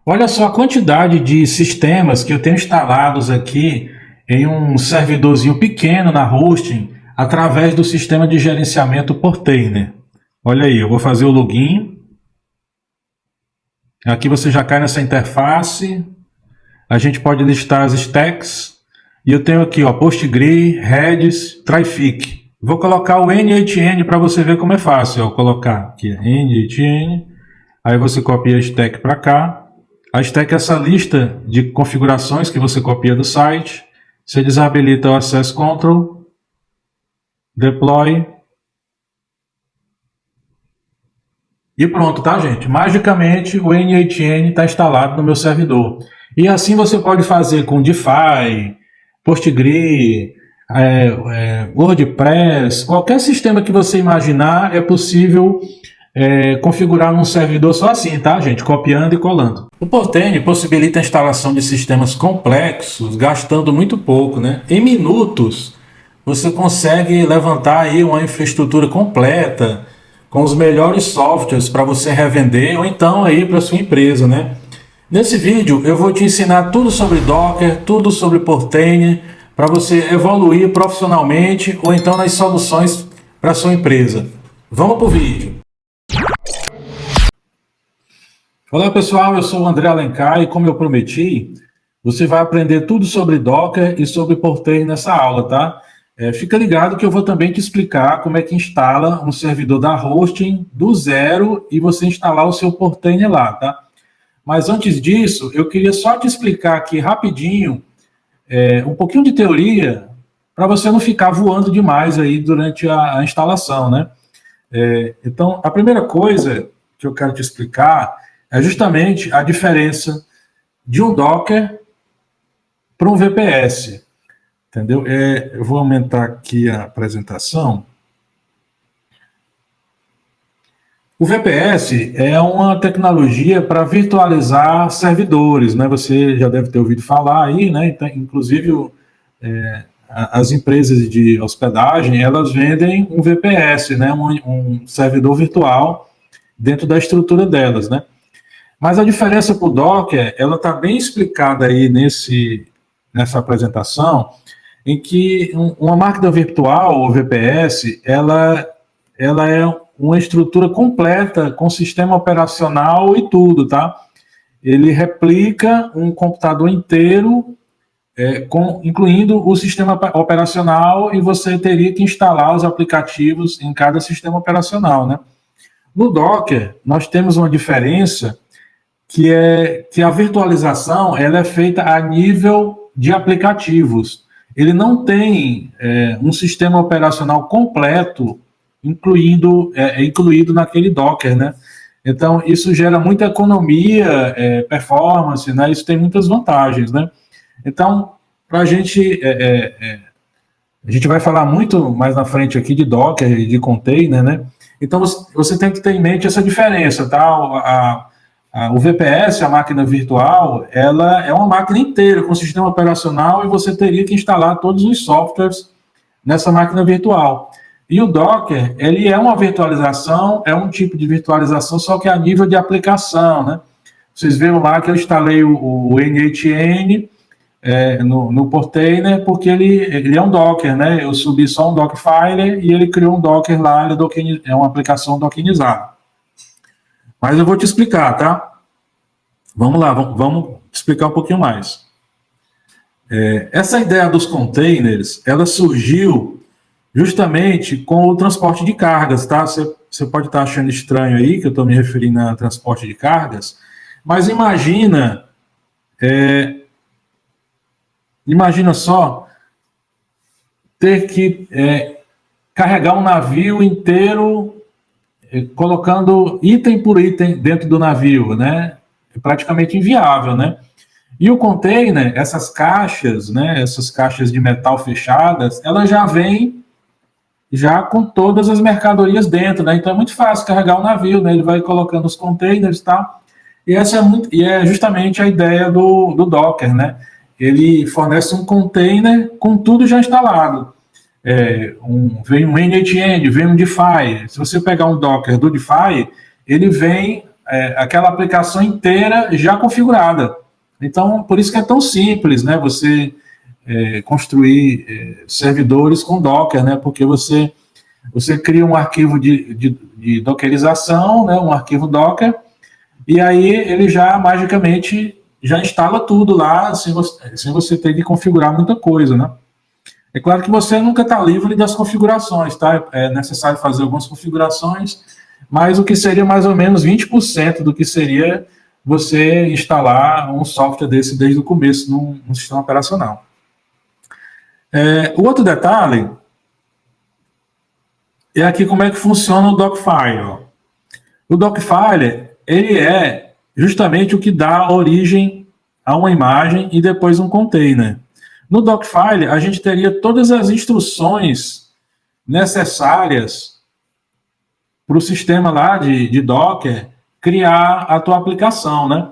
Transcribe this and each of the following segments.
Olha só a quantidade de sistemas que eu tenho instalados aqui em um servidorzinho pequeno na hosting através do sistema de gerenciamento Portainer. Olha aí, eu vou fazer o login. Aqui você já cai nessa interface. A gente pode listar as stacks. E eu tenho aqui, ó, Postgre, Redis, Traefik. Vou colocar o N8N para você ver como é fácil. Ó, colocar aqui N8N. Aí você copia a stack para cá. A stack é essa lista de configurações que você copia do site. Você desabilita o Access Control, deploy e pronto, tá, gente? Magicamente o N8N está instalado no meu servidor. E assim você pode fazer com DeFi, Postgre, WordPress, qualquer sistema que você imaginar é possível configurar num servidor só assim, tá, gente? Copiando e colando. O Portainer possibilita a instalação de sistemas complexos, gastando muito pouco, né? Em minutos, você consegue levantar aí uma infraestrutura completa com os melhores softwares para você revender ou então aí para sua empresa, né? Nesse vídeo eu vou te ensinar tudo sobre Docker, tudo sobre Portainer, para você evoluir profissionalmente ou então nas soluções para sua empresa. Vamos para o vídeo. Olá pessoal, eu sou o André Alencar e como eu prometi, você vai aprender tudo sobre Docker e sobre Portainer nessa aula, tá? Fica ligado que eu vou também te explicar como é que instala um servidor da hosting do zero e você instalar o seu Portainer lá, tá? Mas antes disso, eu queria só te explicar aqui rapidinho um pouquinho de teoria para você não ficar voando demais aí durante a instalação, né? Então, a primeira coisa que eu quero te explicar é justamente a diferença de um Docker para um VPS, entendeu? Eu vou aumentar aqui a apresentação. O VPS é uma tecnologia para virtualizar servidores, né? Você já deve ter ouvido falar aí, né? Então, inclusive, as empresas de hospedagem, elas vendem um VPS, né? Um servidor virtual dentro da estrutura delas, né? Mas a diferença para o Docker, ela está bem explicada aí nessa apresentação, em que uma máquina virtual, ou VPS, ela é uma estrutura completa, com sistema operacional e tudo, tá? Ele replica um computador inteiro, incluindo o sistema operacional, e você teria que instalar os aplicativos em cada sistema operacional, né? No Docker, nós temos uma diferença que é que a virtualização ela é feita a nível de aplicativos. Ele não tem um sistema operacional completo incluído naquele Docker, né? Então, isso gera muita economia, performance, né? Isso tem muitas vantagens, né? Então, para a gente vai falar muito mais na frente aqui de Docker e de container, né? Então, você tem que ter em mente essa diferença, tá? O VPS, a máquina virtual, ela é uma máquina inteira com sistema operacional e você teria que instalar todos os softwares nessa máquina virtual. E o Docker, ele é uma virtualização, é um tipo de virtualização, só que a nível de aplicação, né? Vocês viram lá que eu instalei o N8N no Portainer, porque ele é um Docker, né? Eu subi só um Docfile e ele criou um Docker lá, é uma aplicação dockerizada. Mas eu vou te explicar, tá? Vamos lá, vamos explicar um pouquinho mais. Essa ideia dos containers, ela surgiu justamente com o transporte de cargas, tá? Você pode estar achando estranho aí, que eu estou me referindo a transporte de cargas, mas imagina só ter que carregar um navio inteiro colocando item por item dentro do navio, né? É praticamente inviável, né? E o container, essas caixas, né? Essas caixas de metal fechadas, elas já vêm já com todas as mercadorias dentro, né? Então é muito fácil carregar um navio, né? Ele vai colocando os containers e tal. E essa é justamente a ideia do Docker, né? Ele fornece um container com tudo já instalado. Vem um N8N, vem um DeFi. Se você pegar um Docker do DeFi, ele vem aquela aplicação inteira já configurada. Então, por isso que é tão simples, né? Você construir servidores com Docker, né? Porque você cria um arquivo de dockerização, né? Um arquivo Docker, e aí ele já magicamente já instala tudo lá, sem você ter que configurar muita coisa, né? É claro que você nunca está livre das configurações, tá? É necessário fazer algumas configurações, mas o que seria mais ou menos 20% do que seria você instalar um software desse desde o começo num sistema operacional. O outro detalhe é aqui como é que funciona o Dockfile. O Dockfile, ele é justamente o que dá origem a uma imagem e depois um container. No Dockfile, a gente teria todas as instruções necessárias para o sistema lá de Docker criar a tua aplicação, né?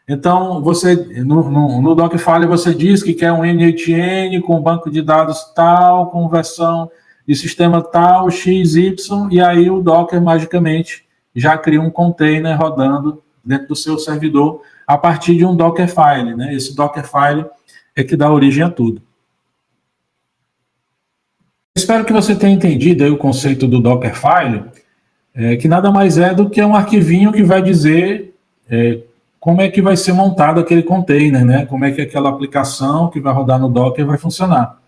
Então, você no Dockfile você diz que quer um NHN com banco de dados tal, com versão de sistema tal, XY, e aí o Docker magicamente já cria um container rodando dentro do seu servidor a partir de um Dockerfile, né? Esse Dockerfile é que dá origem a tudo. Espero que você tenha entendido aí o conceito do Dockerfile, que nada mais é do que um arquivinho que vai dizer como é que vai ser montado aquele container, né? Como é que aquela aplicação que vai rodar no Docker vai funcionar.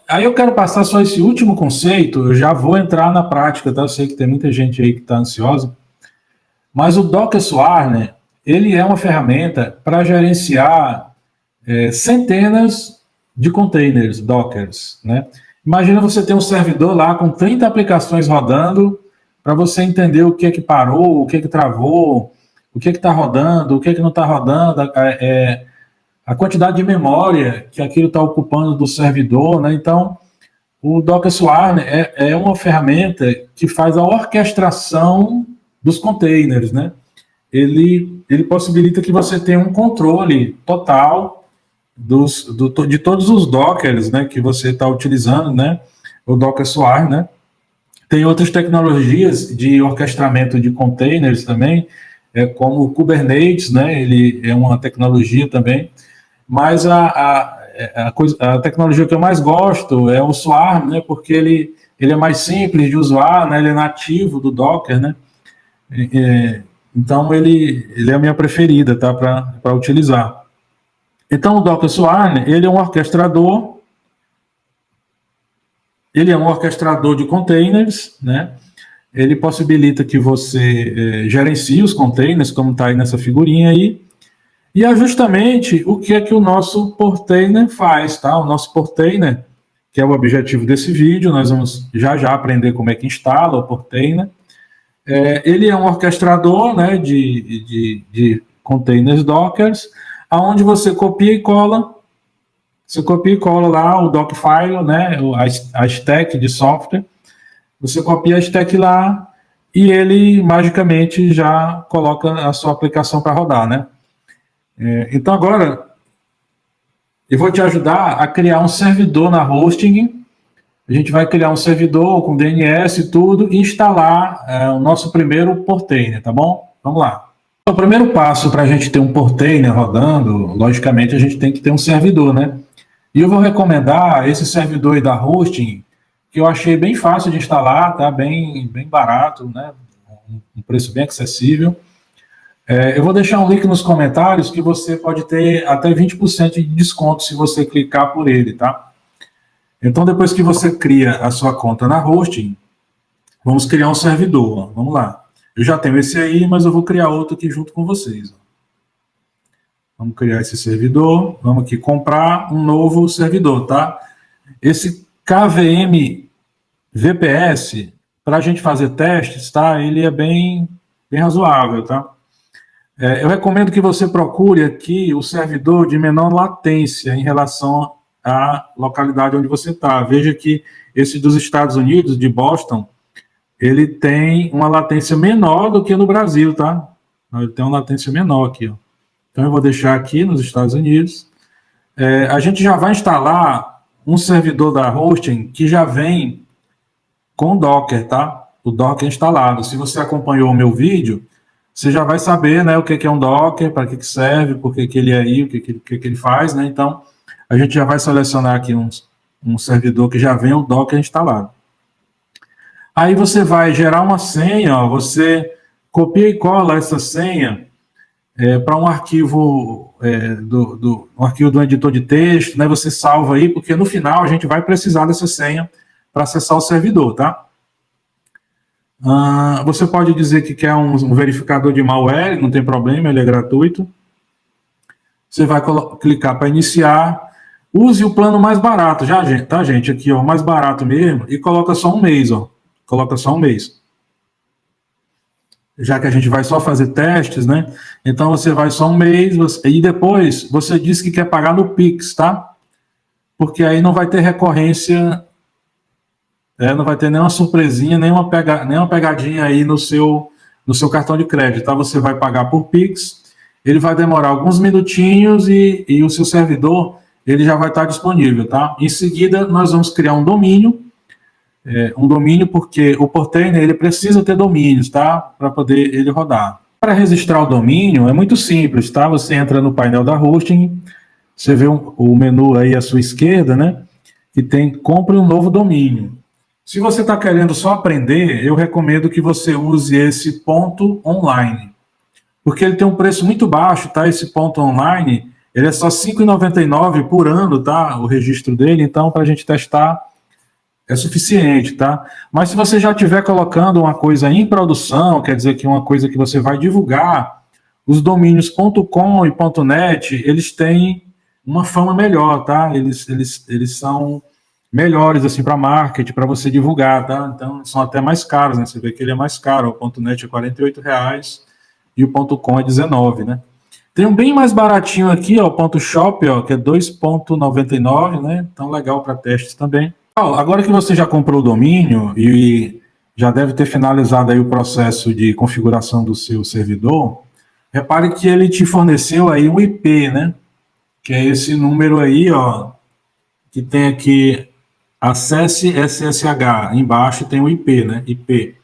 Aí eu quero passar só esse último conceito, eu já vou entrar na prática, tá? Eu sei que tem muita gente aí que está ansiosa, mas o Docker Swarm, ele é uma ferramenta para gerenciar centenas de containers, Dockers, né? Imagina você ter um servidor lá com 30 aplicações rodando, para você entender o que é que parou, o que é que travou, o que é que está rodando, o que é que não está rodando, a quantidade de memória que aquilo está ocupando do servidor, né? Então, o Docker Swarm é uma ferramenta que faz a orquestração dos containers, né? Ele possibilita que você tenha um controle total de todos os Dockers, né, que você está utilizando, né? O Docker Swarm, né? Tem outras tecnologias de orquestramento de containers também, como o Kubernetes, né? Ele é uma tecnologia também, mas a tecnologia que eu mais gosto é o Swarm, né? Porque ele é mais simples de usar, né? Ele é nativo do Docker, né? Então ele é a minha preferida, tá? Para utilizar. Então o Docker Swarm, ele é um orquestrador. Ele é um orquestrador de containers, né? Ele possibilita que você gerencie os containers, como está aí nessa figurinha aí. E é justamente o que é que o nosso Portainer faz, tá? O nosso Portainer, que é o objetivo desse vídeo, nós vamos já aprender como é que instala o Portainer. Ele é um orquestrador, né, de containers Dockers, aonde você copia e cola. Você copia e cola lá o Dockfile, né, a stack de software. Você copia a stack lá e ele magicamente já coloca a sua aplicação para rodar, né? Então agora eu vou te ajudar a criar um servidor na hosting. A gente vai criar um servidor com DNS e tudo e instalar o nosso primeiro Portainer, tá bom? Vamos lá. O primeiro passo para a gente ter um Portainer rodando, logicamente a gente tem que ter um servidor, né? E eu vou recomendar esse servidor aí da hosting, que eu achei bem fácil de instalar, tá? Bem barato, né? Um preço bem acessível. Eu vou deixar um link nos comentários que você pode ter até 20% de desconto se você clicar por ele, tá? Então, depois que você cria a sua conta na hosting, vamos criar um servidor. Vamos lá. Eu já tenho esse aí, mas eu vou criar outro aqui junto com vocês. Vamos criar esse servidor. Vamos aqui comprar um novo servidor, tá? Esse KVM VPS, para a gente fazer testes, tá? Ele é bem razoável, tá? Eu recomendo que você procure aqui o servidor de menor latência em relação à localidade onde você está. Veja que esse dos Estados Unidos, de Boston, ele tem uma latência menor do que no Brasil, tá? Ele tem uma latência menor aqui, ó. Então eu vou deixar aqui nos Estados Unidos. A gente já vai instalar um servidor da hosting que já vem com o Docker, tá? O Docker instalado. Se você acompanhou o meu vídeo, você já vai saber, né, o que é um Docker, para que serve, por que ele é aí, o que ele faz, né? Então, a gente já vai selecionar aqui um servidor que já vem o Docker instalado. Aí você vai gerar uma senha, ó, você copia e cola essa senha para um arquivo um arquivo do editor de texto, né? Você salva aí, porque no final a gente vai precisar dessa senha para acessar o servidor, tá? Você pode dizer que quer um verificador de malware, não tem problema, ele é gratuito. Você vai clicar para iniciar. Use o plano mais barato, tá, gente? Aqui, ó, o mais barato mesmo, e coloca só um mês, ó. Coloca só um mês. Já que a gente vai só fazer testes, né? Então você vai só um mês, e depois você diz que quer pagar no Pix, tá? Porque aí não vai ter recorrência, não vai ter nenhuma surpresinha, nenhuma pegadinha aí no seu cartão de crédito, tá? Você vai pagar por Pix, ele vai demorar alguns minutinhos e o seu servidor, ele já vai estar disponível, tá? Em seguida, nós vamos criar um domínio, porque o Portainer, ele precisa ter domínios, tá? Para poder ele rodar. Para registrar o domínio, é muito simples, tá? Você entra no painel da hosting, você vê o menu aí à sua esquerda, né? Que tem compre um novo domínio. Se você está querendo só aprender, eu recomendo que você use esse ponto online, porque ele tem um preço muito baixo, tá? Esse ponto online, ele é só R$ 5,99 por ano, tá? O registro dele, então para a gente testar é suficiente, tá? Mas se você já estiver colocando uma coisa em produção, quer dizer que uma coisa que você vai divulgar, os domínios .com e .net, eles têm uma fama melhor, tá? Eles são melhores, assim, para marketing, para você divulgar, tá? Então, são até mais caros, né? Você vê que ele é mais caro, o .net é R$ 48,00 e o .com é R$19,00, né? Tem um bem mais baratinho aqui, ó, o .shop, ó, que é R$ 2,99, né? Então, legal para testes também. Agora que você já comprou o domínio e já deve ter finalizado aí o processo de configuração do seu servidor, repare que ele te forneceu aí um IP, né? Que é esse número aí, ó, que tem aqui, acesse SSH, embaixo tem o IP, né? IP.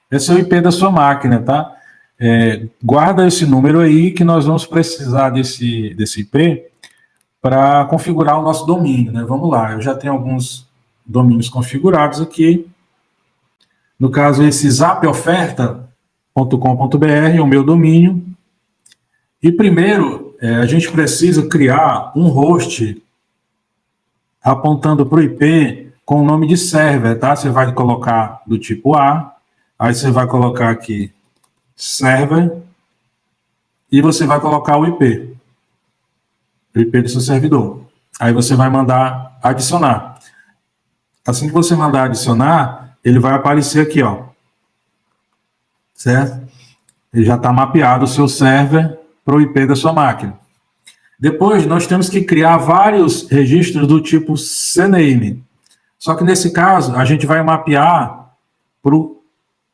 Esse é o IP da sua máquina, tá? Guarda esse número aí que nós vamos precisar desse IP para configurar o nosso domínio, né? Vamos lá, eu já tenho alguns domínios configurados aqui. No caso, esse zapoferta.com.br é o meu domínio. E primeiro, a gente precisa criar um host apontando para o IP com o nome de server, tá? Você vai colocar do tipo A, aí você vai colocar aqui server e você vai colocar o IP do seu servidor. Aí você vai mandar adicionar. Assim que você mandar adicionar, ele vai aparecer aqui, ó. Certo? Ele já está mapeado o seu server para o IP da sua máquina. Depois, nós temos que criar vários registros do tipo CNAME. Só que nesse caso, a gente vai mapear para o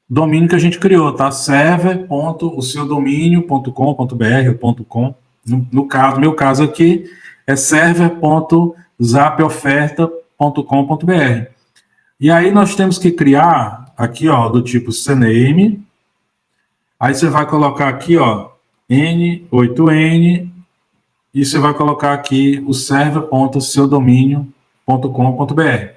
domínio que a gente criou, tá? server.oseudomínio.com.br, .com. No meu caso aqui, é server.zapoferta.com.br. E aí nós temos que criar aqui, ó, do tipo CNAME. Aí você vai colocar aqui, ó, N8N, e você vai colocar aqui o server.seudomínio.com.br.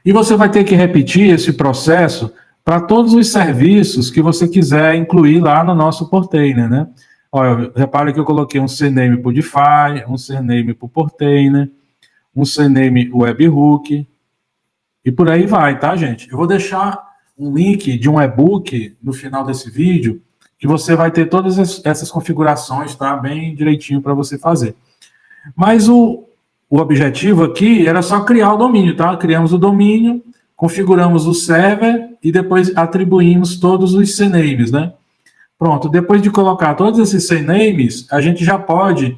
E você vai ter que repetir esse processo para todos os serviços que você quiser incluir lá no nosso Portainer, né? Olha, repare que eu coloquei um CNAME para o Diffy, um CNAME para o Portainer, um CNAME webhook, e por aí vai, tá, gente? Eu vou deixar um link de um e-book no final desse vídeo, que você vai ter todas essas configurações, tá? Bem direitinho para você fazer. Mas o objetivo aqui era só criar o domínio, tá? Criamos o domínio, configuramos o server e depois atribuímos todos os CNAMEs, né? Pronto, depois de colocar todos esses CNAMEs, a gente já pode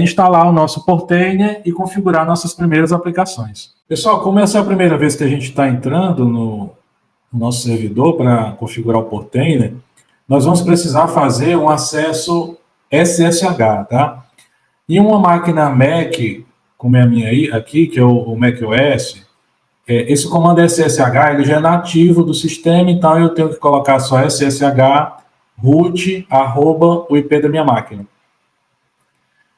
instalar o nosso Portainer e configurar nossas primeiras aplicações. Pessoal, como essa é a primeira vez que a gente está entrando no nosso servidor para configurar o Portainer, nós vamos precisar fazer um acesso SSH, tá? Em uma máquina Mac, como é a minha aqui, que é o macOS, esse comando SSH ele já é nativo do sistema, então eu tenho que colocar só SSH root, arroba, o IP da minha máquina.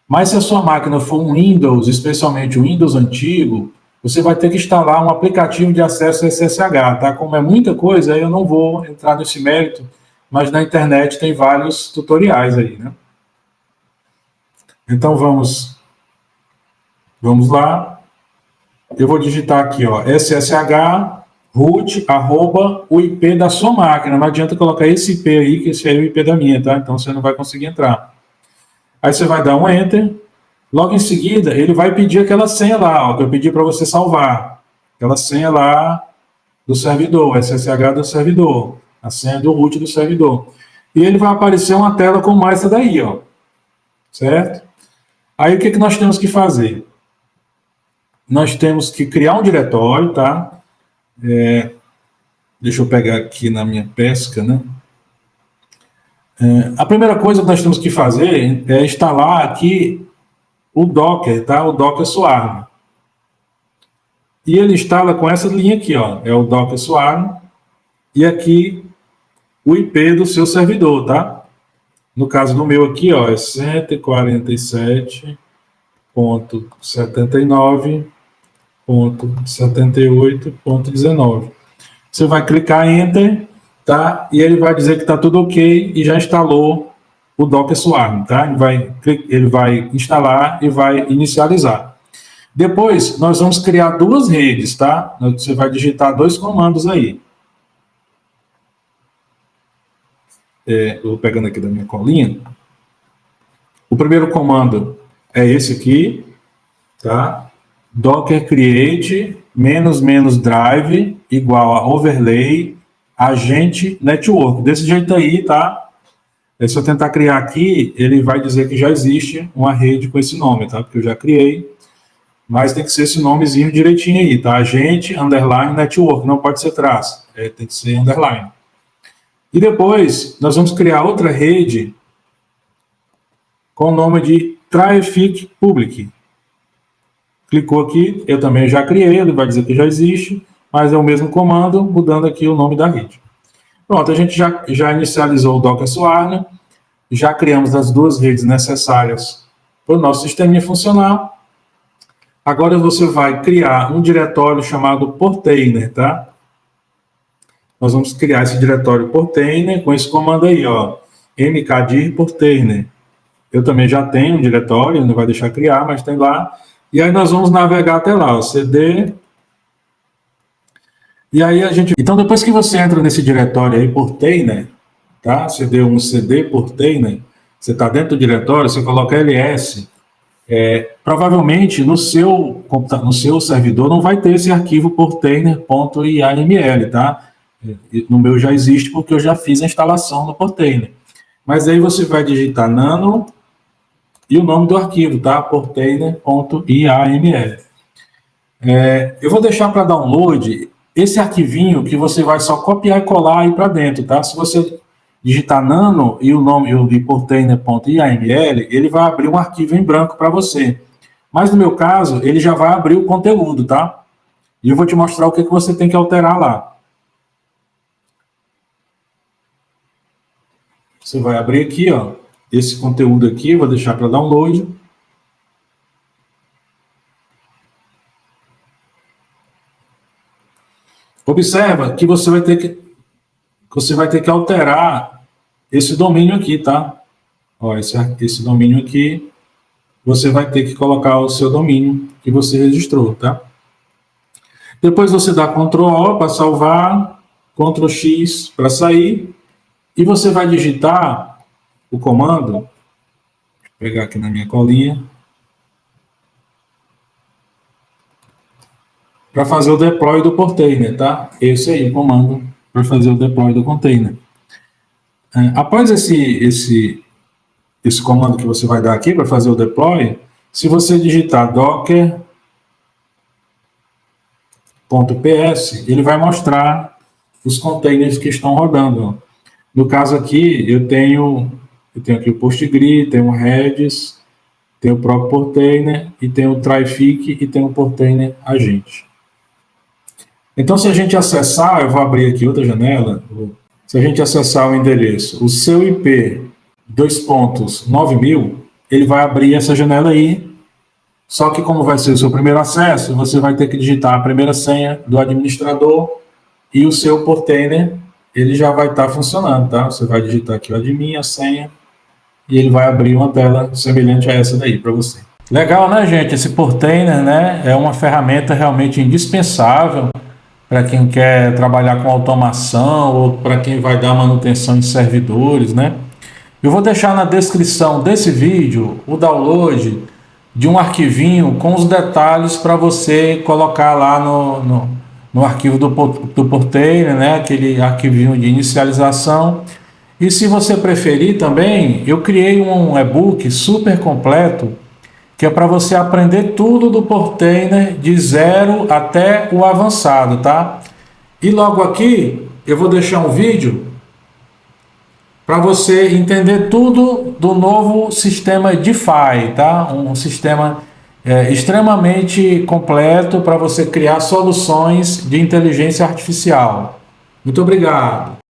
Mas se a sua máquina for um Windows, especialmente o Windows antigo, você vai ter que instalar um aplicativo de acesso SSH, tá? Como é muita coisa, aí eu não vou entrar nesse mérito, mas na internet tem vários tutoriais aí, né? Então vamos lá. Eu vou digitar aqui, ó, SSH root, arroba, o IP da sua máquina. Não adianta colocar esse IP aí, que esse aí é o IP da minha, tá? Então você não vai conseguir entrar. Aí você vai dar um Enter. Logo em seguida, ele vai pedir aquela senha lá, ó, que eu pedi para você salvar. Aquela senha lá do servidor, SSH do servidor. A senha do root do servidor. E ele vai aparecer uma tela como essa daí, ó. Certo? Aí o que nós temos que fazer? Nós temos que criar um diretório, tá? Deixa eu pegar aqui na minha pesca, né? A primeira coisa que nós temos que fazer é instalar aqui o Docker, tá? O Docker Swarm. E ele instala com essa linha aqui, ó. É o Docker Swarm. E aqui o IP do seu servidor, tá? No caso do meu aqui, ó, é 147.79.78.19. Você vai clicar em Enter, tá? E ele vai dizer que está tudo ok e já instalou o Docker Swarm, tá? Ele vai instalar e vai inicializar. Depois, nós vamos criar duas redes, tá? Você vai digitar dois comandos aí. Eu vou pegando aqui da minha colinha. O primeiro comando é esse aqui, tá? Docker create --drive igual a overlay agente network. Desse jeito aí, tá? Se eu tentar criar aqui, ele vai dizer que já existe uma rede com esse nome, tá? Porque eu já criei. Mas tem que ser esse nomezinho direitinho aí, tá? Agente, underline, network. Não pode ser traço. Tem que ser underline. E depois, nós vamos criar outra rede com o nome de Traffic Public. Clicou aqui, eu também já criei, ele vai dizer que já existe, mas é o mesmo comando, mudando aqui o nome da rede. Pronto, a gente já inicializou o Docker Swarm, já criamos as duas redes necessárias para o nosso sistema funcionar. Agora você vai criar um diretório chamado Portainer, tá? Nós vamos criar esse diretório Portainer com esse comando aí, ó, mkdir portainer. Eu também já tenho um diretório, não vai deixar criar, mas tem lá. E aí nós vamos navegar até lá, o cd. E aí a gente... Então, depois que você entra nesse diretório aí, Portainer, tá? cd1 cd portainer, você está dentro do diretório, você coloca ls. Provavelmente no seu servidor não vai ter esse arquivo portainer.yaml, tá? No meu já existe porque eu já fiz a instalação do Portainer. Mas aí você vai digitar nano e o nome do arquivo, tá? Portainer.yaml. Eu vou deixar para download esse arquivinho que você vai só copiar e colar aí para dentro, tá? Se você digitar nano e o nome de portainer.yaml, ele vai abrir um arquivo em branco para você. Mas no meu caso, ele já vai abrir o conteúdo, tá? E eu vou te mostrar o que você tem que alterar lá. Você vai abrir aqui, ó, esse conteúdo aqui, vou deixar para download. Observa que você vai ter que alterar esse domínio aqui, tá? Ó, esse domínio aqui, você vai ter que colocar o seu domínio que você registrou, tá? Depois você dá Ctrl O para salvar, Ctrl X para sair, e você vai digitar o comando, vou pegar aqui na minha colinha, para fazer o deploy do Portainer, tá? Esse aí, o comando para fazer o deploy do container. Após esse comando que você vai dar aqui para fazer o deploy, se você digitar docker.ps, ele vai mostrar os containers que estão rodando. No caso aqui, eu tenho aqui o Postgre, tenho o Redis, tenho o próprio Portainer, e tenho o Trafic e tenho o Portainer Agente. Então, se a gente acessar, eu vou abrir aqui outra janela, Se a gente acessar o endereço, o seu IP, 9000, ele vai abrir essa janela aí. Só que como vai ser o seu primeiro acesso, você vai ter que digitar a primeira senha do administrador e o seu portainer, ele já vai estar funcionando, tá? Você vai digitar aqui o admin, a senha, e ele vai abrir uma tela semelhante a essa daí para você. Legal, né, gente? Esse portainer, né, é uma ferramenta realmente indispensável para quem quer trabalhar com automação ou para quem vai dar manutenção em servidores, né? Eu vou deixar na descrição desse vídeo o download de um arquivinho com os detalhes para você colocar lá no arquivo do Portainer, né? Aquele arquivinho de inicialização. E se você preferir também, eu criei um e-book super completo que é para você aprender tudo do Portainer de zero até o avançado, tá? E logo aqui eu vou deixar um vídeo para você entender tudo do novo sistema DeFi, tá? Um sistema extremamente completo para você criar soluções de inteligência artificial. Muito obrigado.